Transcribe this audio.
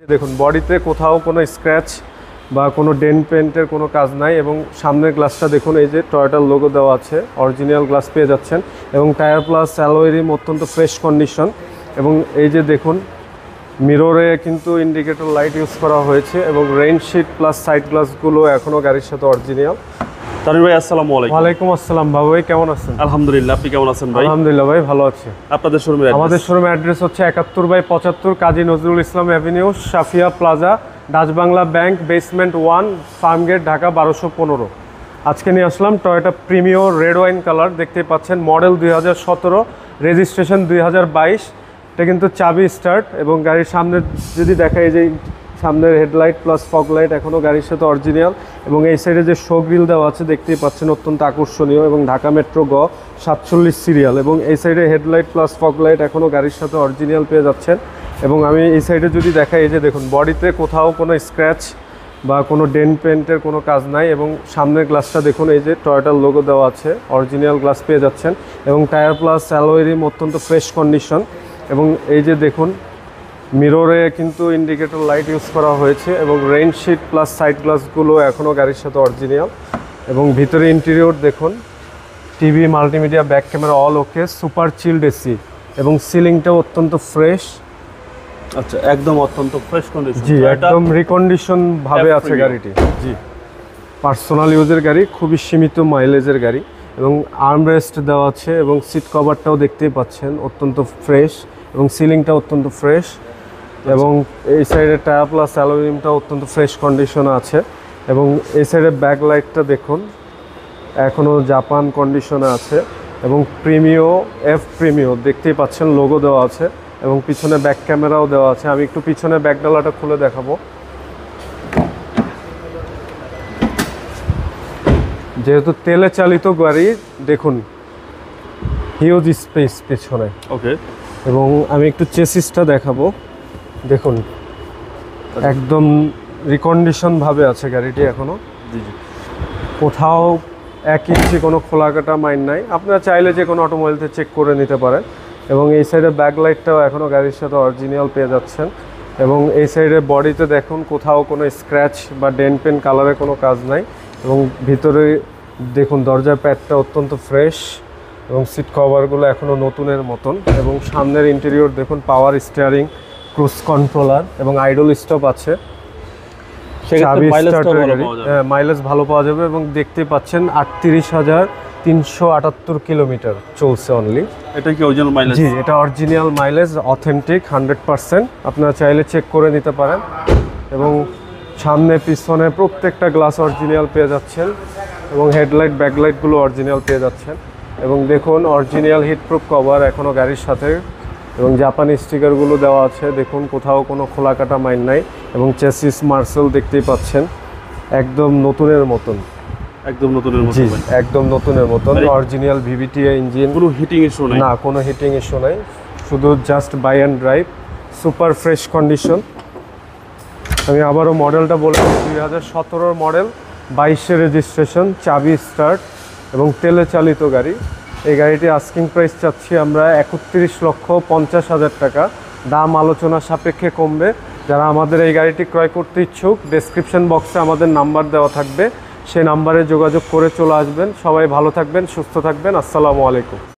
দেখুন বডিতে কোথাও কোনো স্ক্র্যাচ বা কোনো ডেন্ট পেন্টের কোনো কাজ নাই এবং সামনের গ্লাসটা দেখুন, এই যে টয়োটার লোগো দেওয়া আছে, অরিজিনাল গ্লাস পেয়ে যাচ্ছেন এবং টায়ার প্লাস অ্যালয় রিম অত্যন্ত ফ্রেশ কন্ডিশন। এবং এই যে দেখুন মিররে কিন্তু ইন্ডিকেটর লাইট ইউজ করা হয়েছে এবং রেইনশিট প্লাস সাইড গ্লাসগুলো এখনও গাড়ির সাথে অরিজিনাল। তানভীর ভাই আসসালামু আলাইকুম। ওয়ালাইকুম আসসালাম বাবু ভাই, কেমন আছেন? আলহামদুলিল্লাহ, আপনি কেমন আছেন ভাই? আলহামদুলিল্লাহ ভাই, ভালো আছি। আমাদের শোরুমের অ্যাড্রেস হচ্ছে 71/75 Kazi Nazrul Islam avenue, Safiya plaza, Dutch Bangla bank, basement 1, Farmgate, Dhaka 1215। আজকে নিয়ে আসলাম Toyota Premio red wine colour, দেখতে পাচ্ছেন মডেল 2017, রেজিস্ট্রেশন 2022। এটা কিন্তু চাবি স্টার্ট এবং গাড়ির সামনে যদি দেখায়, যে সামনের হেডলাইট প্লাস ফগ লাইট এখনও গাড়ির সাথে অরিজিনাল এবং এই সাইডে যে শো গ্রিল দেওয়া আছে দেখতেই পাচ্ছেন অত্যন্ত আকর্ষণীয় এবং ঢাকা মেট্রো গ 47 সিরিয়াল এবং এই সাইডে হেডলাইট প্লাস ফগ লাইট এখনও গাড়ির সাথে অরিজিনাল পেয়ে যাচ্ছেন। এবং আমি এই সাইডে যদি দেখাই, এই যে দেখুন বডিতে কোথাও কোনো স্ক্র্যাচ বা কোনো ডেন্ট পেন্টের কোনো কাজ নাই এবং সামনের গ্লাসটা দেখুন, এই যে টয়োটার লোগো দেওয়া আছে, অরিজিনাল গ্লাস পেয়ে যাচ্ছেন এবং টায়ার প্লাস অ্যালয় রিম অত্যন্ত ফ্রেশ কন্ডিশন। এবং এই যে দেখুন মিররে কিন্তু ইন্ডিকেটর লাইট ইউজ করা হয়েছে এবং রেইনশিট প্লাস সাইড গ্লাসগুলো এখনও গাড়ির সাথে অরিজিনাল। এবং ভিতরে ইন্টেরিয়র দেখুন, TV, multimedia, back camera all ওকে, সুপার চিল্ড এসি এবং সিলিংটাও অত্যন্ত ফ্রেশ। আচ্ছা, একদম অত্যন্ত ফ্রেশ কন্ডিশন। জি, একদম রিকন্ডিশন ভাবে আছে গাড়িটি। জি, পার্সোনাল ইউজের গাড়ি, খুবই সীমিত মাইলেজের গাড়ি এবং আর্মরেস্ট দেওয়া আছে এবং সিট কভারটাও দেখতেই পাচ্ছেন অত্যন্ত ফ্রেশ এবং সিলিংটা অত্যন্ত ফ্রেশ এবং এই সাইডে টায়ার প্লাস অ্যালয় রিমটা অত্যন্ত ফ্রেশ কন্ডিশনে আছে এবং এই সাইডে ব্যাক লাইটটা দেখুন এখনও জাপান কন্ডিশনে আছে এবং প্রিমিও দেখতেই পাচ্ছেন লোগো দেওয়া আছে এবং পিছনে ব্যাক ক্যামেরাও দেওয়া আছে। আমি একটু পিছনে ব্যাক ডালাটা খুলে দেখাবো। যেহেতু তেলে চালিত গাড়ি, দেখুন হিউজ স্পেস পেছনে। ওকে, এবং আমি একটু চেসিসটা দেখাবো, দেখুন একদম রিকন্ডিশন ভাবে আছে গাড়িটি এখনো। জি জি, কোথাও 1 ইঞ্চি কোনো খোলাকাটা মাইন নাই। আপনারা চাইলে যে কোনো অটোমোবাইলতে চেক করে নিতে পারেন। এবং এই সাইডে ব্যাক লাইটটাও এখনও গাড়ির সাথে অরিজিনাল পেয়ে যাচ্ছেন এবং এই সাইডে বডিতে দেখুন কোথাও কোনো স্ক্র্যাচ বা ডেন্ট পেন কালারের কোনো কাজ নাই এবং ভিতরে দেখুন দরজার প্যাডটা অত্যন্ত ফ্রেশ এবং সিট কভারগুলো এখনও নতুনের মতন এবং সামনের ইন্টেরিয়র দেখুন, পাওয়ার স্টিয়ারিং, ক্রুজ কন্ট্রোলার এবং আইডল স্টপ আছে। মাইলেজ ভালো পাওয়া যাবে এবং দেখতে পাচ্ছেন 38,378 কিলোমিটার চলছে অনলি। এটা কি অরিজিনাল মাইলেজ? জি, এটা অরিজিনাল মাইলেজ, অথেন্টিক 100%। আপনারা চাইলে চেক করে নিতে পারেন এবং সামনে পিছনে প্রত্যেকটা গ্লাস অরিজিনাল পেয়ে যাচ্ছেন এবং হেডলাইট ব্যাকলাইটগুলো অরিজিনাল পেয়ে যাচ্ছেন এবং দেখুন অরিজিনাল হিটপ্রুফ কভার এখনও গাড়ির সাথে এবং জাপানি স্টিকারগুলো দেওয়া আছে। দেখুন কোথাও কোনো খোলাকাটা মাইন নাই এবং চেসিস মার্সেল দেখতেই পাচ্ছেন একদম নতুনের মতন। একদম নতুনের মতন? জি, একদম নতুনের মতন। অরিজিনাল ভিভিটিএ ইঞ্জিন, কোনো হিটিং ইস্যু নাই? না, কোনো হিটিং ইস্যু নাই, শুধু just buy and drive, super fresh condition. আমি আবারও মডেলটা বলে 2017 মডেল, 22 রেজিস্ট্রেশন, চাবি স্টার্ট এবং তেলে চালিত গাড়ি। এই গাড়িটি আস্কিং প্রাইস চাচ্ছি আমরা 31,50,000 টাকা। দাম আলোচনা সাপেক্ষে কমবে। যারা আমাদের এই গাড়িটি ক্রয় করতে ইচ্ছুক, ডেসক্রিপশন বক্সে আমাদের নাম্বার দেওয়া থাকবে, সেই নাম্বারে যোগাযোগ করে চলে আসবেন। সবাই ভালো থাকবেন, সুস্থ থাকবেন। আসসালামু আলাইকুম।